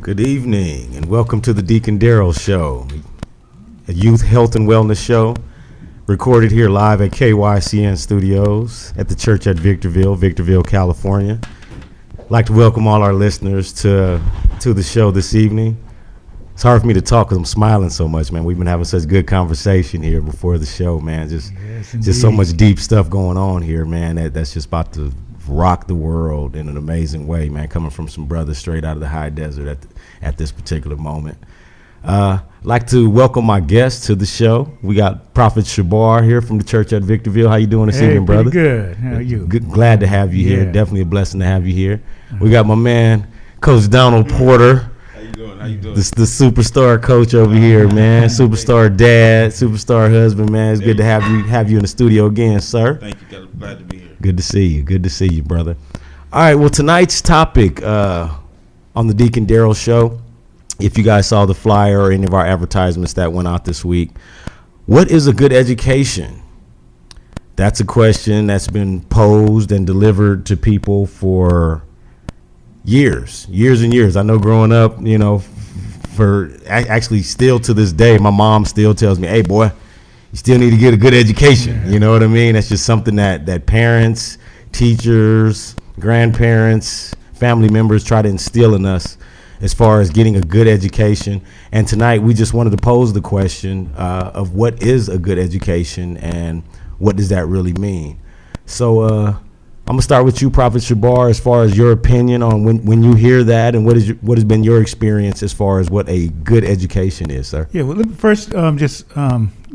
Good evening, and welcome to the Deacon Daryl Show, a youth health and wellness show, recorded here live at KYCN Studios at the church at Victorville, California. I'd like to welcome all our listeners to the show this evening. It's hard for me to talk because I'm smiling so much, man. We've been having such good conversation here before the show, man. Just so much deep stuff going on here, man, that's just about to rock the world in an amazing way, man, coming from some brothers straight out of the high desert at this particular moment. I'd like to welcome my guests to the show. We got Prophet Shabar here from the church at Victorville. How you doing this evening, brother? Good. How are you? Glad to have you here. Definitely a blessing to have you here. We got my man, Coach Donald Porter. How you doing? The superstar coach over here, man. Superstar dad, superstar husband, man. It's good to have you in the studio again, sir. Thank you. Glad to be here. Good to see you, brother. All right, well, tonight's topic on the Deacon Daryl Show, if you guys saw the flyer or any of our advertisements that went out this week, what is a good education? That's a question that's been posed and delivered to people for years and years. I know growing up, for actually still to this day, my mom still tells me, hey, boy, you still need to get a good education. Yeah. You know what I mean? That's just something that parents, teachers, grandparents, family members try to instill in us as far as getting a good education. And tonight we just wanted to pose the question of what is a good education and what does that really mean? So I'm gonna start with you, Prophet Shabar, as far as your opinion on when you hear that and what has been your experience as far as what a good education is, sir. Yeah, well, let me first just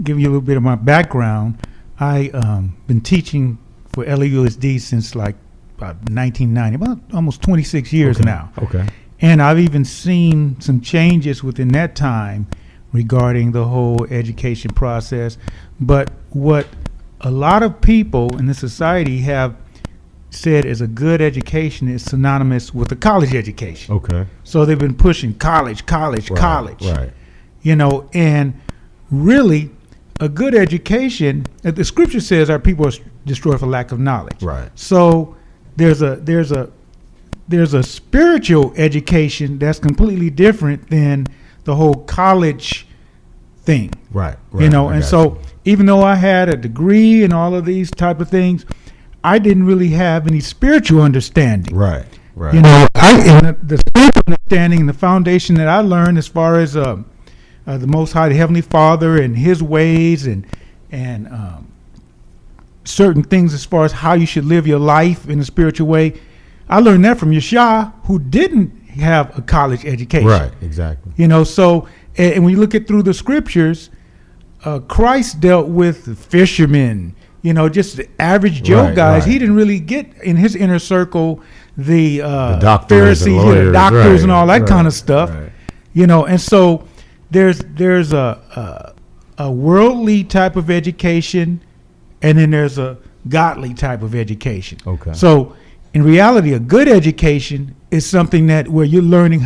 give you a little bit of my background. I been teaching for LAUSD since like about 1990, about almost 26 years now. Okay. And I've even seen some changes within that time regarding the whole education process. But what a lot of people in the society have said is a good education is synonymous with a college education. Okay. So they've been pushing college. Right. And really a good education, the scripture says our people are destroyed for lack of knowledge. Right. So there's a spiritual education that's completely different than the whole college thing. Right. And so even though I had a degree and all of these type of things, I didn't really have any spiritual understanding. Right. The spiritual understanding, the foundation that I learned as far as the Most High, the Heavenly Father, and His ways, and certain things as far as how you should live your life in a spiritual way, I learned that from YAH, who didn't have a college education. Right. Exactly. So and when you look at through the scriptures, Christ dealt with fishermen. Just the average Joe guys. Right. He didn't really get in his inner circle the doctors, Pharisees, the doctors, and all that kind of stuff. Right. And so there's a worldly type of education, and then there's a godly type of education. Okay. So in reality, a good education is something where you're learning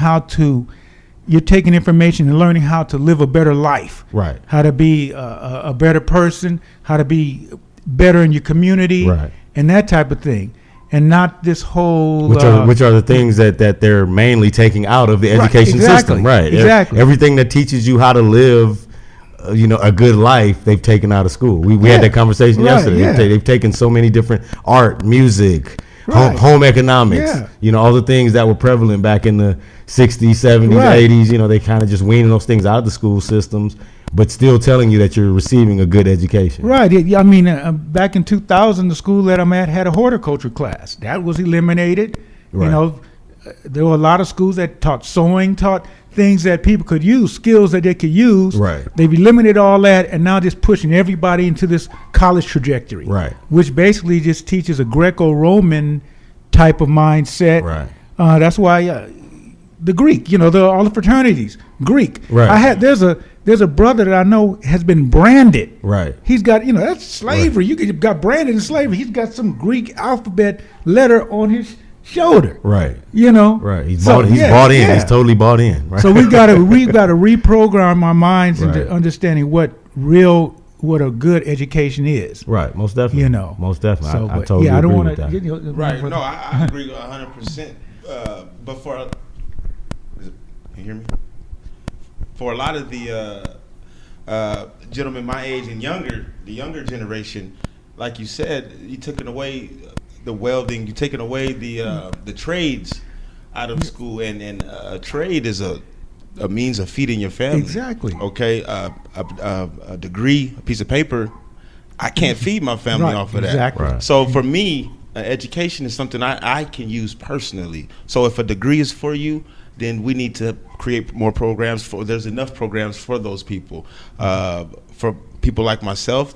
you're taking information and learning how to live a better life. Right. How to be a better person, how to be better in your community, right, and that type of thing, and not this whole which are the things that they're mainly taking out of the education system. Right. Exactly. Everything that teaches you how to live a good life, they've taken out of school. We had that conversation yesterday. Yeah. They've taken so many different art, music, right, home economics, all the things that were prevalent back in the 60s, 70s, right, 80s, they kind of just weaning those things out of the school systems, but still telling you that you're receiving a good education. Right. I mean, back in 2000, the school that I'm at had a horticulture class. That was eliminated. Right. There were a lot of schools that taught sewing, taught things that people could use, skills that they could use. Right. They've eliminated all that and now just pushing everybody into this college trajectory. Right. Which basically just teaches a Greco-Roman type of mindset. Right. That's why the Greek, all the fraternities, Greek. Right. There's a brother that I know has been branded. Right. He's got, that's slavery. Right. You got branded in slavery. He's got some Greek alphabet letter on his shoulder. Right. Right. He's bought in. Yeah. He's totally bought in. Right. So we've got to reprogram our minds into Right. understanding what a good education is. Right. Most definitely. Most definitely. So, I totally I don't agree want with to. that. Right. No, I agree 100%. But for hear me? For a lot of the gentlemen my age and younger, the younger generation, like you said, you taken away the welding, you taken away the trades out of school, and a trade is a means of feeding your family. Exactly. Okay, a degree, a piece of paper, I can't feed my family off of that. Exactly. Right. So for me, education is something I can use personally. So if a degree is for you, then we need to create more programs there's enough programs for those people. For people like myself,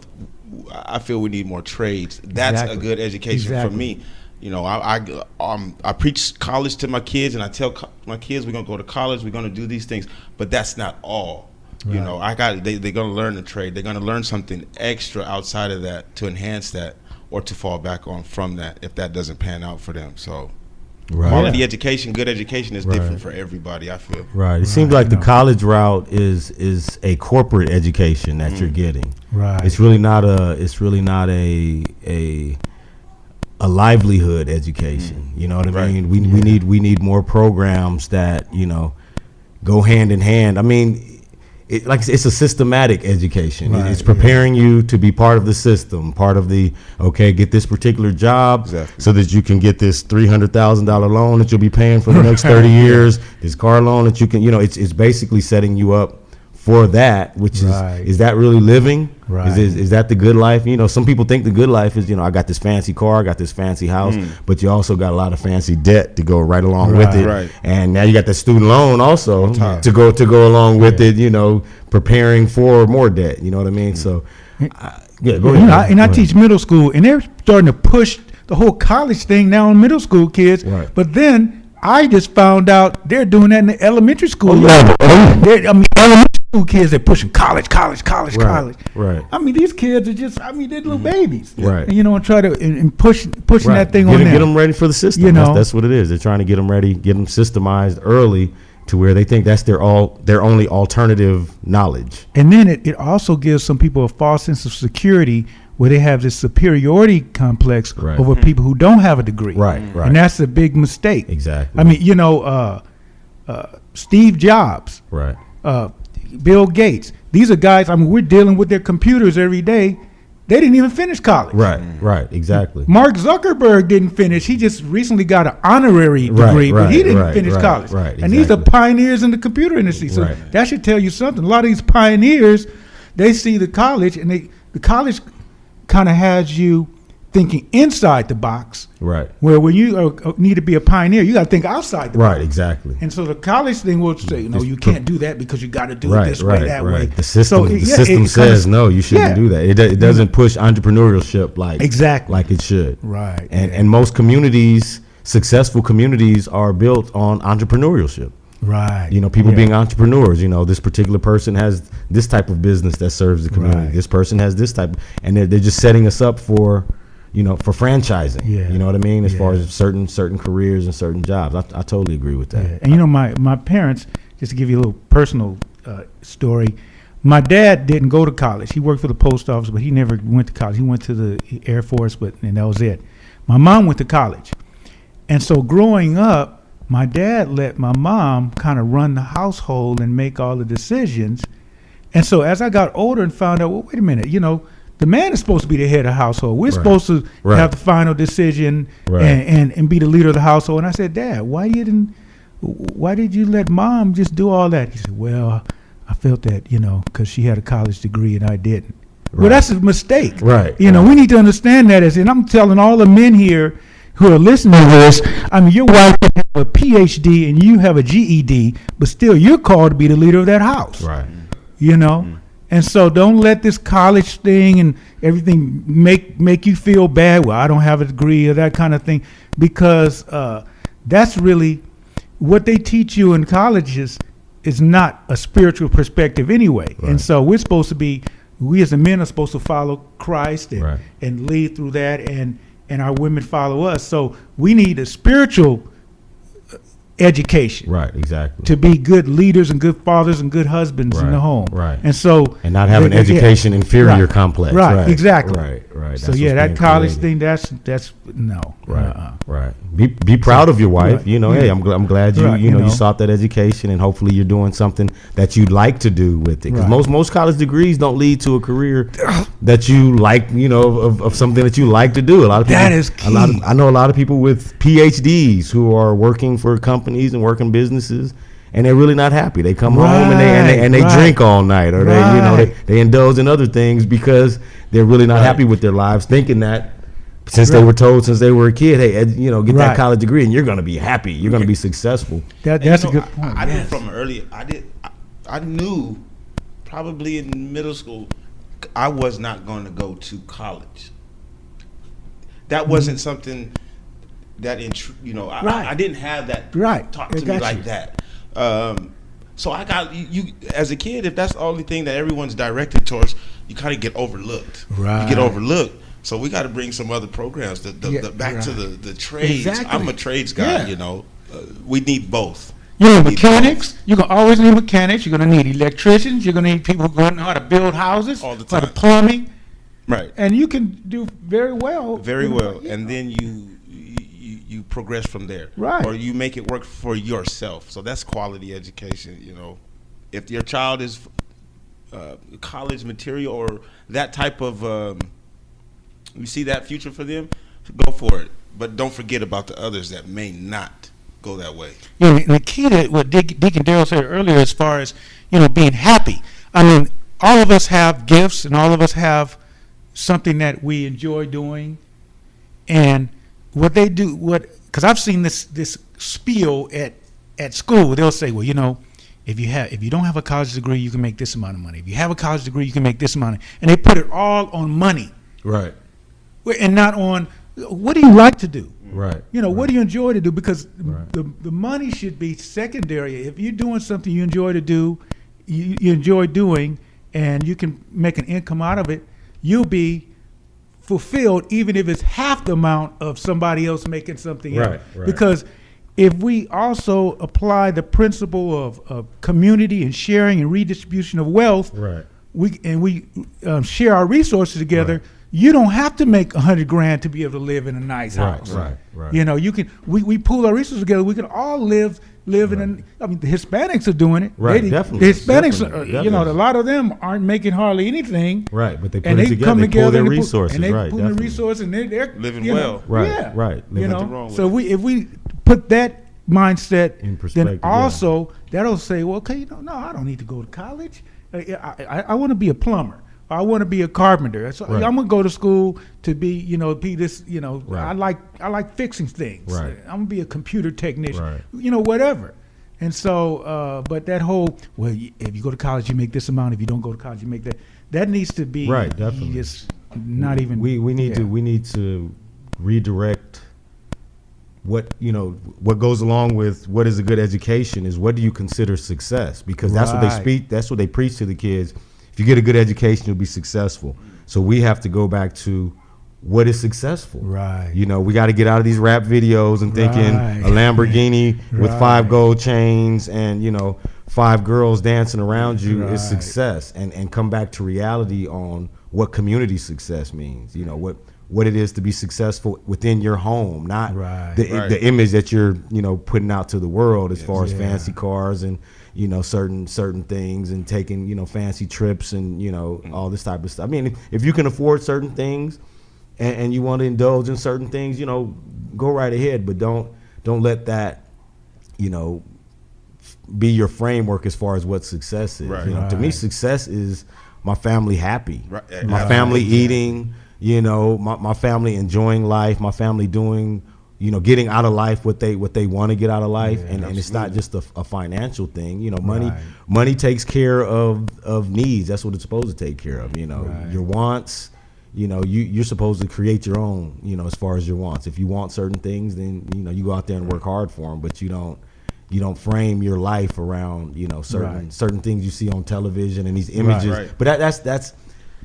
I feel we need more trades. That's a good education for me. You know, I preach college to my kids, and I tell my kids we're gonna go to college, we're gonna do these things, but that's not all. Right. You know, they're gonna learn a trade. They're gonna learn something extra outside of that to enhance that or to fall back on from that if that doesn't pan out for them. So quality education, good education is different for everybody, I feel. Right. It seems like the college route is a corporate education that you're getting. Right. It's really not a livelihood education. You know what I mean? We need more programs that, you know, go hand in hand. I mean, it's a systematic education. Right, it's preparing you to be part of the system, part of the, get this particular job so that you can get this $300,000 loan that you'll be paying for the next 30 years, this car loan that you can, it's basically setting you up for that, which is that really living? Right. Is that the good life? You know, some people think the good life is, I got this fancy car, I got this fancy house, but you also got a lot of fancy debt to go right along with it. Right. And now you got the student loan also to go along with it, preparing for more debt. You know what I mean? So, go ahead. I teach middle school, and they're starting to push the whole college thing now on middle school kids. Right. But then I just found out they're doing that in the elementary school. Elementary school kids, they're pushing college. Right. I mean, these kids are just, they're little babies. Right. And, and try to and pushing that thing on them. Get them ready for the system. That's what it is. They're trying to get them ready, get them systemized early to where they think that's their only alternative knowledge. And then it also gives some people a false sense of security where they have this superiority complex over people who don't have a degree. Right. And that's a big mistake. Exactly. I mean, Steve Jobs, Bill Gates, these are guys, we're dealing with their computers every day. They didn't even finish college. Right, exactly. Mark Zuckerberg didn't finish. He just recently got an honorary degree, but he didn't finish college. And these are pioneers in the computer industry. So that should tell you something. A lot of these pioneers, they see the college, and the college kind of has you thinking inside the box. Right. Where when you need to be a pioneer, you got to think outside the box. Right, exactly. And so the college thing will say, you can't do that because you got to do it this way, that way. The system says no, you shouldn't do that. It doesn't push entrepreneurship like it should. Right. And most communities, successful communities, are built on entrepreneurship. Right. People being entrepreneurs. This particular person has this type of business that serves the community. This person has this type, and they're just setting us up for franchising. Yeah. You know what I mean? As far as certain careers and certain jobs. I totally agree with that. Yeah. And my parents, just to give you a little personal story, my dad didn't go to college. He worked for the post office, but he never went to college. He went to the Air Force, and that was it. My mom went to college. And so growing up, my dad let my mom kind of run the household and make all the decisions. And so as I got older and found out, well, wait a minute, the man is supposed to be the head of the household. We're supposed to have the final decision and be the leader of the household. And I said, Dad, why did you let mom just do all that? He said, well, I felt that, because she had a college degree and I didn't. Well, that's a mistake. Right. We need to understand that. And I'm telling all the men here who are listening to this, your wife can have a PhD and you have a GED, but still you're called to be the leader of that house. Right. And so don't let this college thing and everything make you feel bad. Well, I don't have a degree or that kind of thing, because that's really what they teach you in colleges is not a spiritual perspective anyway. Right. And so we as the men are supposed to follow Christ and lead through that, and our women follow us. So we need a spiritual education. Right, exactly. To be good leaders and good fathers and good husbands in the home. Right. And not have an education inferior complex. Right, exactly. Right. Right. So That's yeah, what's that being college created. thing, that's no. Right. Right. Be proud of your wife. Right. You know, hey, I'm glad you Right, you know you sought that education, and hopefully you're doing something that you'd like to do with it. Because Right. most college degrees don't lead to a career that you like. You know, of something that you like to do. A lot of people. That is key. I know a lot of people with PhDs who are working for companies and working businesses, and they're really not happy. They come home and they Right. drink all night, or Right. they indulge in other things because they're really not happy with their lives, thinking that since they were told since they were a kid, hey, get that Right. college degree and you're going to be happy, you're going to be successful. That's a good point. I knew yes. from early. I knew probably in middle school I was not going to go to college. That wasn't something that Right. I didn't have that Right. taught I to me got like you. that. So I got you as a kid. If that's the only thing that everyone's directed towards, you kind of get overlooked. Right. You get overlooked. So we got to bring some other programs. Back to right. the trades. Exactly. I'm a trades guy. Yeah. We need both. You know, We need mechanics. You're gonna always need mechanics. You're gonna need electricians. You're gonna need people who know how to build houses, All the how to time. plumbing, Right. and you can do very well. Very well, Yeah. and then you progress from there, Right. Or you make it work for yourself. So that's quality education. If your child is college material or that type of, you see that future for them, go for it. But don't forget about the others that may not go that way. Yeah, and the key to what Deacon Daryl said earlier, as far as being happy. I mean, all of us have gifts, and all of us have something that we enjoy doing, and what they do, because I've seen this spiel at school. They'll say, well, if you don't have a college degree, you can make this amount of money. If you have a college degree, you can make this amount, and they put it all on money, Right. and not on what do you like to do. Right. What do you enjoy to do? Because Right. the money should be secondary. If you're doing something you enjoy to do, you enjoy doing, and you can make an income out of it, you'll be fulfilled, even if it's half the amount of somebody else making something else. Right. Because if we also apply the principle of community and sharing and redistribution of wealth, Right. we share our resources together. Right. You don't have to make $100,000 to be able to live in a nice house. Right. You can. We pool our resources together. We can all live in. I mean, the Hispanics are doing it. Right, The definitely, Hispanics, definitely. a lot of them aren't making hardly anything. Right. But they put And it they together. come They pull together their and resources. and they Right. pull their Definitely. resources, and they're Living you know, well. Right. Yeah. Right. You Living know. wrong with So it. if we put that mindset In perspective, then also that'll say, well, okay, no, I don't need to go to college. I want to be a plumber. I want to be a carpenter. So Right. I'm gonna go to school to be this. Right. I like fixing things. Right. I'm gonna be a computer technician. Right. Whatever. And so, but that whole if you go to college, you make this amount. If you don't go to college, you make that. That needs to be Right, definitely. Just not even. We need to redirect what goes along with what is a good education is what do you consider success, because that's what they Right. speak, that's what they preach to the kids. If you get a good education, you'll be successful. So we have to go back to what is successful. Right. We got to get out of these rap videos and thinking Right. a Lamborghini with Right. 5 gold chains and 5 girls dancing around you is Right. success, and come back to reality on what community success means. What it is to be successful within your home, not Right. the image that you're putting out to the world as far as Yeah. fancy cars and certain things and taking fancy trips and all this type of stuff. I mean, if you can afford certain things and you want to indulge in certain things, go right ahead, but don't let that be your framework as far as what success is. Right. To me, Right. success is my family happy, Right. my family eating, my family enjoying life, my family doing, getting out of life what they want to get out of life, and it's not just a financial thing. Right. Money takes care of needs. That's what it's supposed to take care of. Right. Your wants. You're supposed to create your own. As far as your wants. If you want certain things, then you go out there and work hard for them. But you don't frame your life around certain Right. certain things you see on television and these images. Right. But that's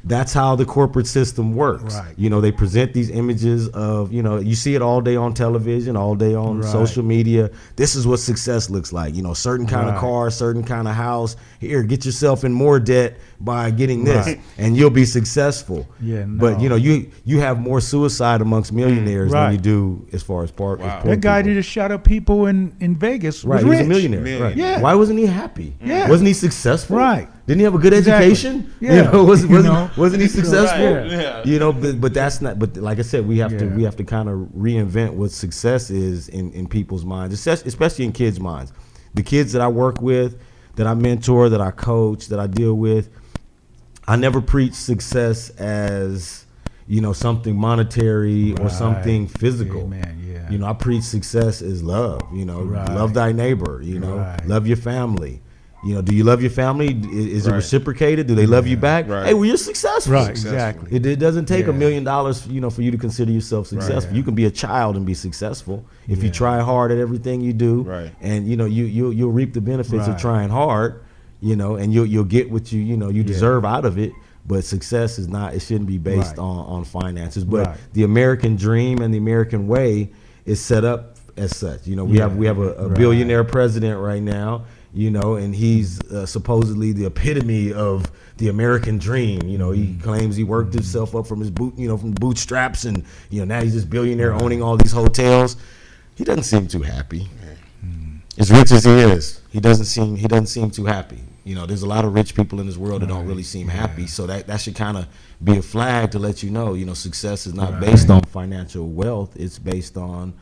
That's how the corporate system works. Right. You know, they present these images of, you know, you see it all day on television, all day on Right. social media. This is what success looks like. You know, certain kind of Right. car, certain kind of house. Here, get yourself in more debt by getting this, Right. and you'll be successful. Yeah, But, you know, you have more suicide amongst millionaires Right. than you do as far as poor That guy people. that just shot up people in Vegas Right, was he was rich. a millionaire. Millionaire. Right. Yeah. Why wasn't he happy? Yeah. Wasn't he successful? Right. Didn't he have a good Exactly. education? Yeah. You know, You know? wasn't he successful? Right. Yeah. You know, but that's not. But like I said, we have Yeah. to kind of reinvent what success is in people's minds, especially in kids' minds. The kids that I work with, that I mentor, that I coach, that I deal with, I never preach success as, you know, something monetary or Right. something physical. Amen, yeah. You know, I preach success as love. You know, Right. love thy neighbor. You know, Right. love your family. You know, do you love your family? Is it Right. reciprocated? Do they love you back? Right. Hey, well, you're successful. Right, Successful. exactly. It doesn't take Yeah. $1 million, you know, for you to consider yourself successful. Right. You can be a child and be successful if you Yeah. try hard at everything you do. Right. And you know, you'll reap the benefits of Right. trying hard. You know, and you'll get what you Yeah. deserve out of it. But success is not. It shouldn't be based Right. on finances. But Right. the American dream and the American way is set up as such. You know, we Yeah. have a Right. billionaire president right now. You know, and he's supposedly the epitome of the American dream. You know, he claims he worked himself up from his from bootstraps, and you know now he's this billionaire owning all these hotels. He doesn't seem too happy. As rich as he is, he doesn't seem too happy. You know, there's a lot of rich people in this world that don't really seem happy. So that should kind of be a flag to let you know, success is not based on financial wealth. It's based on,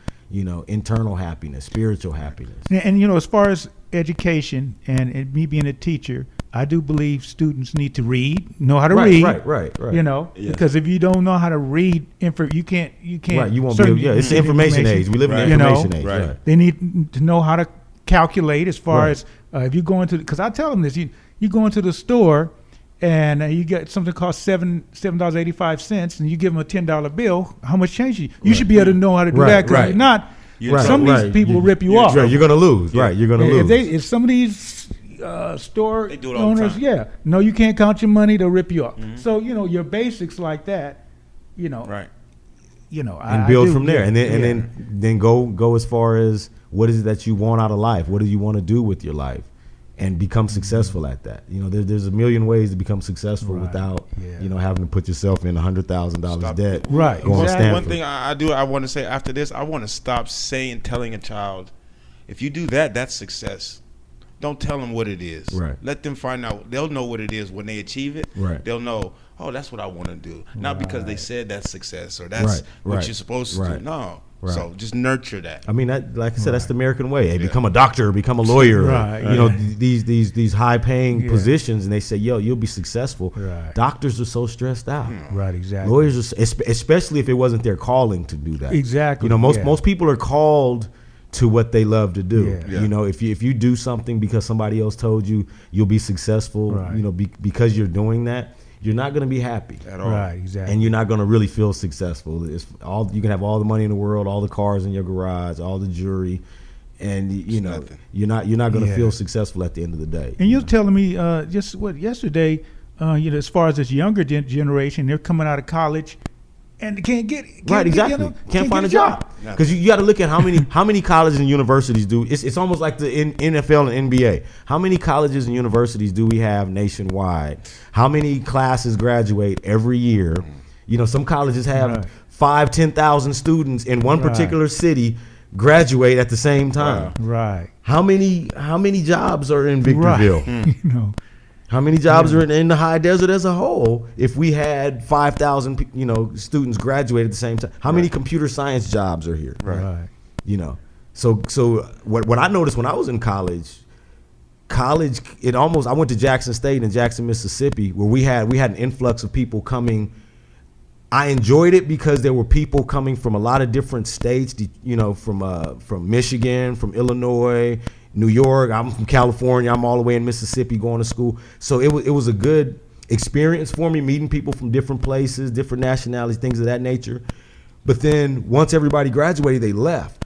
internal happiness, spiritual happiness. And as far as education and me being a teacher, I do believe students need to read, know how to read. Right. Yeah. Because if you don't know how to read, you can't. Right, you won't be able. Yeah, it's the information age. We live in the Right. information age. Right. Right. They need to know how to calculate as far Right. as if you go into, because I tell them this, you go into the store and you get something costs $7.85 and you give them a $10 bill, how much change you should be able to know how to do Right, that, because right. if not, Right, some of these right. people will rip you you're off. Right, you're gonna lose. Yeah. Right, you're gonna lose. If some of these store They do it all the owners, time. no, you can't count your money, they'll rip you off. So your basics like that, Right. and build from there, and then go as far as what is it that you want out of life? What do you want to do with your life, and become successful at that? There's a million ways to become successful Right. without Yeah. having to put yourself in $100,000 Stop. debt. Right, Going to exactly. Stanford. One thing I want to say after this, I want to stop telling a child, if you do that, that's success. Don't tell them what it is. Right. Let them find out. They'll know what it is when they achieve it. Right. They'll know, oh, that's what I want to do. Not because they said that's success or that's Right, what right, you're supposed to right, do. No. right. So just nurture that. I mean, that, like I said, that's the Right. American way. Hey, Yeah. become a doctor, become a lawyer. Right, These high paying Yeah. positions, and they say, yo, you'll be successful. Right. Doctors are so stressed out. Right, exactly. Lawyers are, especially if it wasn't their calling to do that. Exactly, Most yeah. most people are called to what they love to do. Yeah. Yeah. If you do something because somebody else told you you'll be successful, Right. because you're doing that, you're not going to be happy. At all. Right, exactly. And you're not going to really feel successful. You can have all the money in the world, all the cars in your garage, all the jewelry, and nothing. you're not going to Yeah. feel successful at the end of the day. And you're telling me yesterday, as far as this younger generation, they're coming out of college and they can't Right, exactly. Can't find a job Nothing. because you got to look at how many colleges and universities do. It's almost like the NFL and NBA. How many colleges and universities do we have nationwide? How many classes graduate every year? Some colleges have Right. 5,000-10,000 students in one Right. particular city graduate at the same time. Right. How many jobs are in Victorville? Right. How many jobs are in the high desert as a whole? If we had 5,000, students graduate at the same time, how many computer science jobs are here? Right. So what I noticed when I was in college, I went to Jackson State in Jackson, Mississippi, where we had an influx of people coming. I enjoyed it because there were people coming from a lot of different states, from Michigan, from Illinois, New York. I'm from California. I'm all the way in Mississippi going to school. So it was a good experience for me, meeting people from different places, different nationalities, things of that nature. But then once everybody graduated, they left.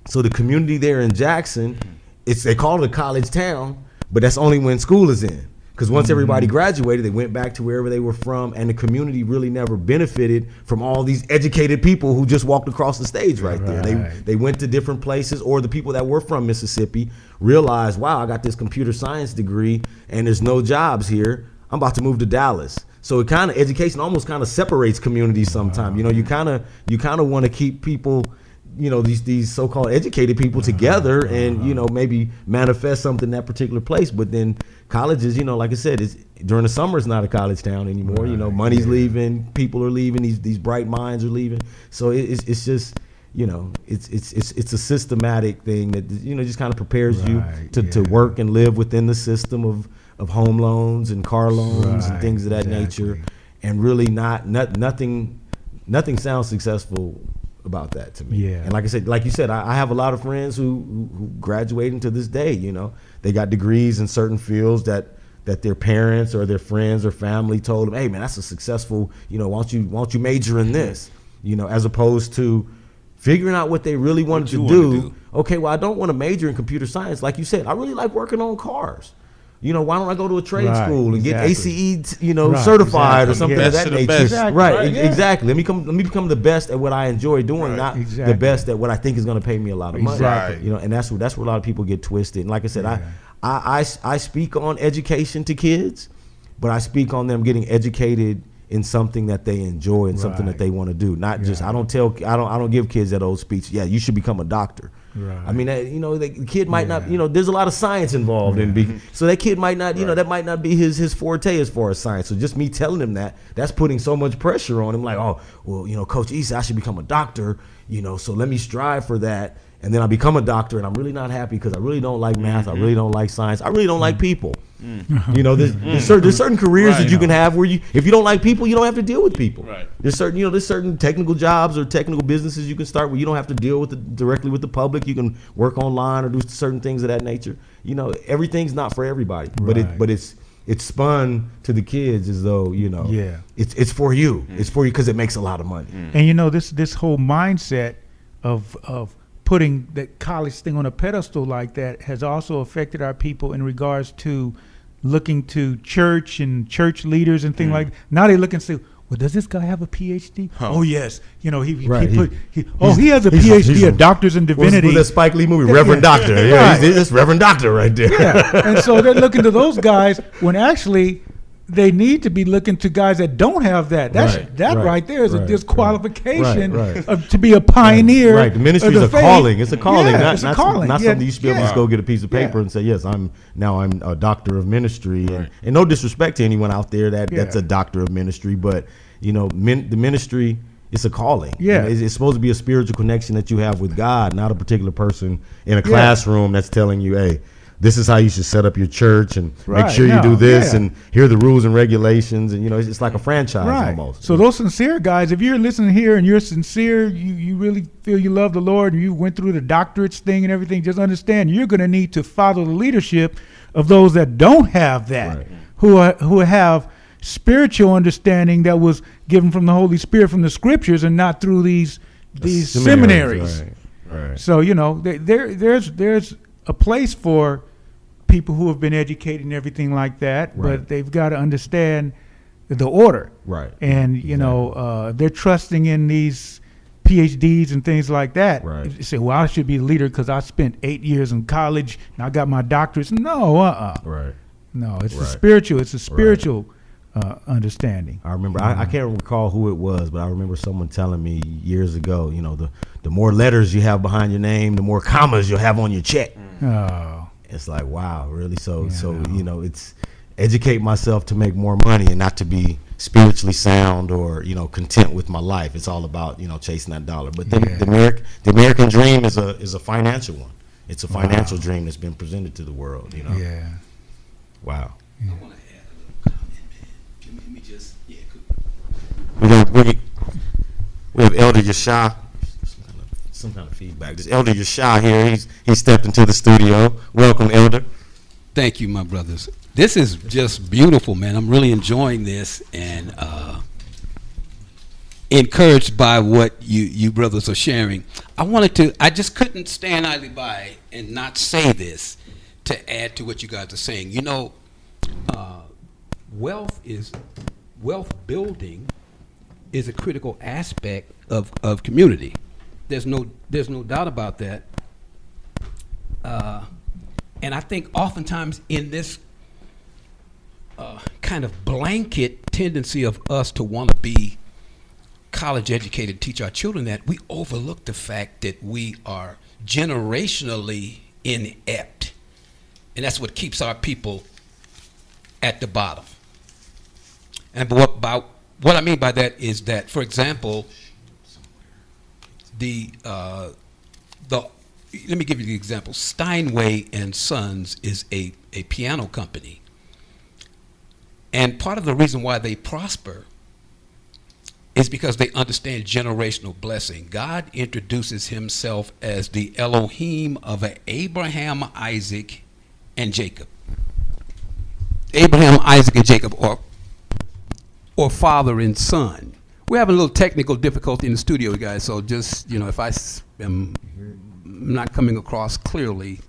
So the community there in Jackson, they call it a college town, but that's only when school is in. Because once everybody graduated, they went back to wherever they were from, and the community really never benefited from all these educated people who just walked across the stage right there. They went to different places, or the people that were from Mississippi realized, wow, I got this computer science degree and there's no jobs here. I'm about to move to Dallas. So it kind of, education almost kind of separates communities sometimes. You know, you kind of want to keep people, you know, these so-called educated people together and, you know, maybe manifest something in that particular place. But then colleges, you know, like I said, during the summer it's not a college town anymore. You know, money's leaving, people are leaving, these bright minds are leaving. So it's just, you know, it's a systematic thing that, you know, just kind of prepares you to work and live within the system of home loans and car loans and things of that nature, and really nothing sounds successful about that to me. Yeah. And like I said, like you said, I have a lot of friends who graduating to this day. You know, they got degrees in certain fields that their parents or their friends or family told them, hey man, that's a successful, you know, why don't you major in this, you know, as opposed to figuring out what they really wanted to do. Okay, well, I don't want to major in computer science. Like you said, I really like working on cars. You know, why don't I go to a trade school and get ACE, you know, certified or something of that nature? Exactly. Let me become the best at what I enjoy doing, not the best at what I think is going to pay me a lot of money. You know, and that's where a lot of people get twisted. And like I said, I speak on education to kids, but I speak on them getting educated in something that they enjoy and something that they want to do. Not just I don't give kids that old speech. Yeah, you should become a doctor. I mean, you know, the kid might not, you know, there's a lot of science involved in so that kid might not, you know, that might not be his forte as far as science. So just me telling him that's putting so much pressure on him. Like, oh, well, you know, Coach E said I should become a doctor, you know, so let me strive for that. And then I become a doctor, and I'm really not happy because I really don't like math. I really don't like science. I really don't like people. You know, there's certain careers that you can have where if you don't like people, you don't have to deal with people. There's certain technical jobs or technical businesses you can start where you don't have to deal with directly with the public. You can work online or do certain things of that nature. You know, everything's not for everybody, but it's spun to the kids as though, you know, it's for you. It's for you because it makes a lot of money. And you know, this whole mindset of putting that college thing on a pedestal like that has also affected our people in regards to looking to church and church leaders and things like that. Now they look and say, well, does this guy have a PhD? Oh yes, you know he has a PhD, a doctor's in divinity. With that Spike Lee movie, Reverend Doctor. This Reverend Doctor right there. And so they're looking to those guys when actually they need to be looking to guys that don't have that. That right there is a disqualification to be a pioneer. The ministry is a calling. It's a calling, not calling. Not something you should be able to just go get a piece of paper and say, yes, I'm a doctor of ministry. And no disrespect to anyone out there that's a doctor of ministry, but you know, the ministry, it's a calling. You know, it's supposed to be a spiritual connection that you have with God, not a particular person in a classroom that's telling you, hey, this is how you should set up your church and make sure you do this and here are the rules and regulations, and you know, it's like a franchise almost. So those sincere guys, if you're listening here and you're sincere, you really feel you love the Lord and you went through the doctorates thing and everything, just understand you're going to need to follow the leadership of those that don't have that, who have spiritual understanding that was given from the Holy Spirit from the scriptures and not through these seminaries. So you know, there's a place for people who have been educated and everything like that, but they've got to understand the order. And, you know, they're trusting in these PhDs and things like that. You say, well, I should be a leader because I spent 8 years in college and I got my doctorates. No, No, it's a spiritual. It's a spiritual understanding. I remember, I can't recall who it was, but I remember someone telling me years ago, you know, the more letters you have behind your name, the more commas you'll have on your check. It's like, wow, really? So you know, it's educate myself to make more money and not to be spiritually sound or, you know, content with my life. It's all about, you know, chasing that dollar. But then the American dream is a financial one. It's a financial dream that's been presented to the world, you know. Wow. I want to add a little comment, man. Let me just, cool. We have Elder YAH Khai. Some kind of feedback. This Elder YAH Khai here. He stepped into the studio. Welcome, Elder. Thank you, my brothers. This is just beautiful, man. I'm really enjoying this and encouraged by what you brothers are sharing. I just couldn't stand idly by and not say this to add to what you guys are saying. You know, wealth building is a critical aspect of community. There's no doubt about that. And I think oftentimes in this kind of blanket tendency of us to want to be college educated, teach our children that, we overlook the fact that we are generationally inept. And that's what keeps our people at the bottom. And what I mean by that is that, for example, let me give you the example. Steinway and Sons is a piano company. And part of the reason why they prosper is because they understand generational blessing. God introduces himself as the Elohim of Abraham, Isaac, and Jacob. Abraham, Isaac, and Jacob, or father and son. We're having a little technical difficulty in the studio, guys, so just, if I am not coming across clearly,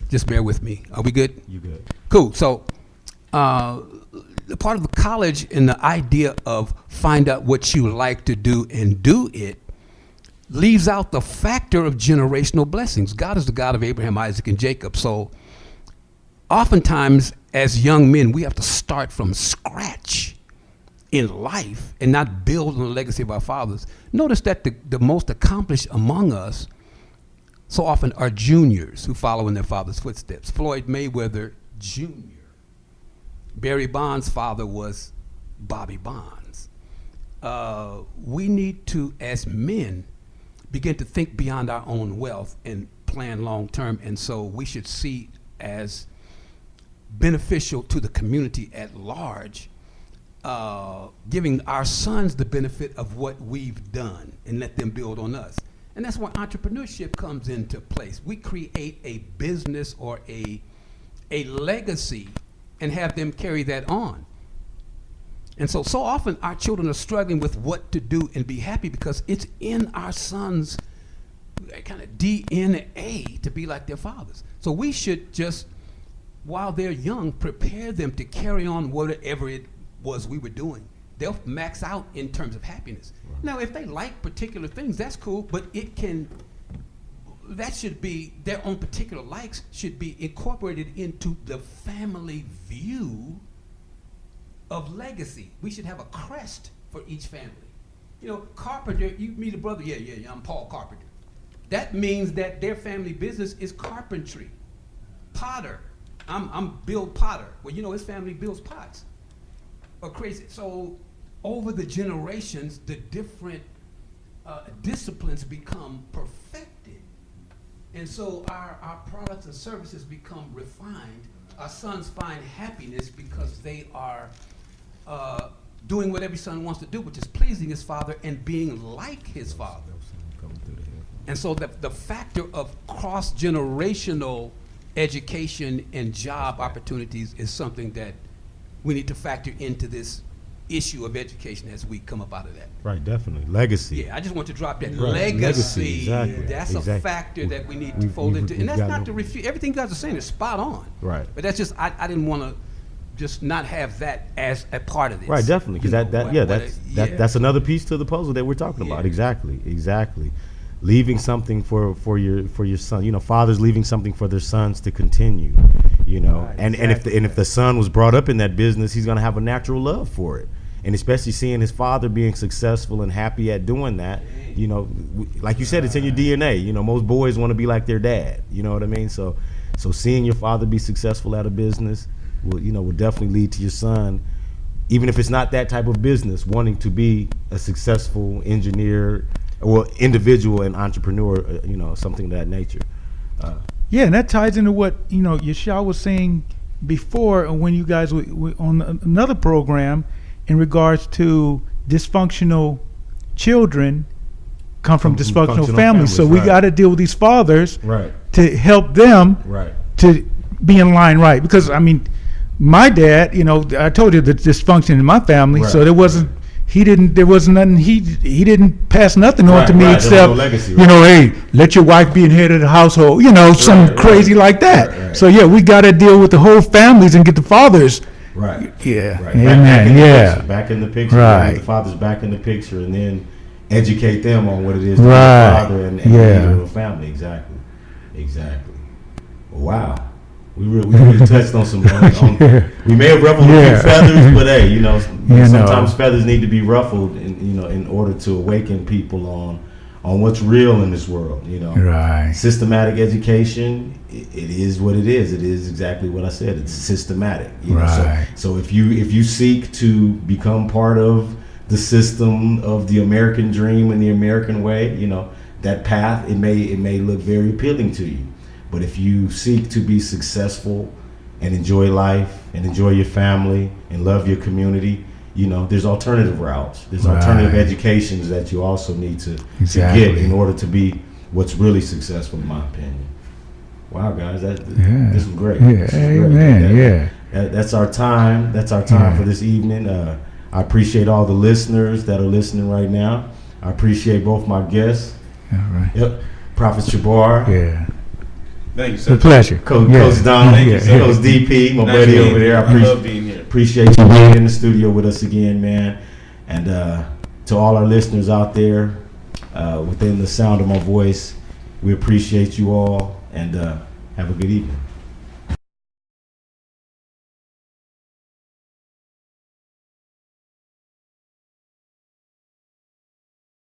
just bear with me. Are we good? You good. Cool. So, part of the college and the idea of find out what you like to do and do it leaves out the factor of generational blessings. God is the God of Abraham, Isaac, and Jacob. So oftentimes as young men, we have to start from scratch in life and not build on the legacy of our fathers. Notice that the most accomplished among us so often are juniors who follow in their father's footsteps. Floyd Mayweather Jr. Barry Bonds' father was Bobby Bonds. We need to, as men, begin to think beyond our own wealth and plan long term. And so we should see as beneficial to the community at large, giving our sons the benefit of what we've done and let them build on us. And that's where entrepreneurship comes into place. We create a business or a legacy and have them carry that on. And so often our children are struggling with what to do and be happy because it's in our sons' kind of DNA to be like their fathers. So we should just, while they're young, prepare them to carry on whatever it was we were doing. They'll max out in terms of happiness. Right. Now, if they like particular things, that's cool, but that should be, their own particular likes should be incorporated into the family view of legacy. We should have a crest for each family. Carpenter, you meet a brother, yeah, I'm Paul Carpenter. That means that their family business is carpentry. Potter, I'm Bill Potter. Well, his family builds pots. Or crazy. So over the generations, the different disciplines become perfected. And so our products and services become refined. Our sons find happiness because they are doing what every son wants to do, which is pleasing his father and being like his father. And so the factor of cross-generational education and job opportunities is something that we need to factor into this issue of education as we come up out of that. Right, definitely. Legacy. Yeah, I just want to drop that. Right. Legacy. Exactly. That's a factor that we need to fold into. And that's not to refute. Everything you guys are saying is spot on. Right. But that's just, I didn't want to just not have that as a part of this. Right, definitely. Because that's another piece to the puzzle that we're talking about. Exactly. Leaving something for your son. Fathers leaving something for their sons to continue. Right, and if the son was brought up in that business, he's gonna have a natural love for it. And especially seeing his father being successful and happy at doing that, like you said, it's in your DNA. Most boys want to be like their dad. You know what I mean? So seeing your father be successful at a business will definitely lead to your son, even if it's not that type of business, wanting to be a successful engineer or individual and entrepreneur, something of that nature. Yeah, and that ties into what YAH was saying before when you guys were on another program in regards to dysfunctional children come from dysfunctional families. So we got to deal with these fathers to help them to be in line right. Because my dad, I told you the dysfunction in my family, so there wasn't nothing, he didn't pass nothing on to me except, no legacy, hey, let your wife be in head of the household, crazy like that. So yeah, we got to deal with the whole families and get the fathers Right. Yeah. Right. Amen. Yeah. Back in the picture. Right. The father's back in the picture, and then educate them on what it is to be Right. a father and Yeah. leader of a family. Exactly. Wow. We really touched on some. We may have ruffled a few feathers, but hey, sometimes feathers need to be ruffled, in order to awaken people on what's real in this world. Right. Systematic education, it is what it is. It is exactly what I said. It's systematic. Right. So if you seek to become part of the system of the American dream and the American way, that path, it may look very appealing to you. But if you seek to be successful and enjoy life and enjoy your family and love your community, there's alternative routes. There's alternative educations that you also need to get in order to be what's really successful, in my opinion. Wow, guys, this was great. Yeah, amen. That's our time. That's our time for this evening. I appreciate all the listeners that are listening right now. I appreciate both my guests. All right. Yep, Prophet Shabar. Yeah. Thank you, sir. It's a pleasure. Coach Don, Thank you, sir. Coach DP, my Nice buddy being over there. here. I love being here. Appreciate you being in the studio with us again, man. And to all our listeners out there, within the sound of my voice, we appreciate you all, and have a good evening.